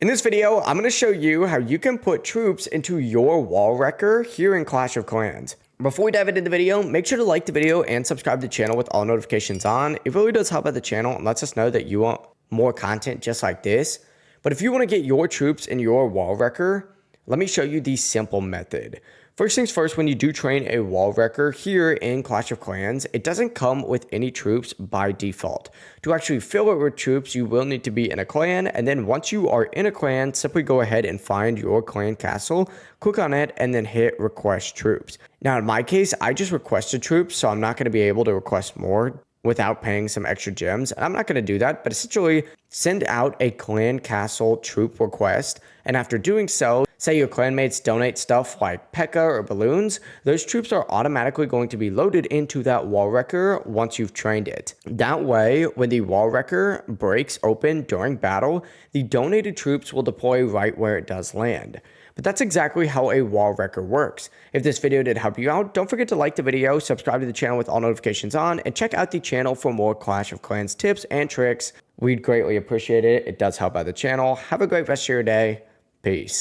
In this video, I'm going to show you how you can put troops into your wall wrecker here in Clash of Clans. Before we dive into the video, make sure to like the video and subscribe to the channel with all notifications on. It really does help out the channel and lets us know that you want more content just like this. But if you want to get your troops in your wall wrecker, let me show you the simple method. First things first, when you do train a wall wrecker here in Clash of Clans, it doesn't come with any troops by default. To actually fill it with troops, you will need to be in a clan, and then once you are in a clan, simply go ahead and find your clan castle, click on it, and then hit request troops. Now in my case, I just requested troops, so I'm not going to be able to request more without paying some extra gems. I'm not going to do that, but essentially send out a clan castle troop request. And after doing so, say your clanmates donate stuff like P.E.K.K.A or balloons, those troops are automatically going to be loaded into that wall wrecker once you've trained it. That way, when the wall wrecker breaks open during battle, the donated troops will deploy right where it does land. But that's exactly how a wall wrecker works. If this video did help you out, don't forget to like the video, subscribe to the channel with all notifications on, and check out the channel for more Clash of Clans tips and tricks. We'd greatly appreciate it. It does help out the channel. Have a great rest of your day. Peace.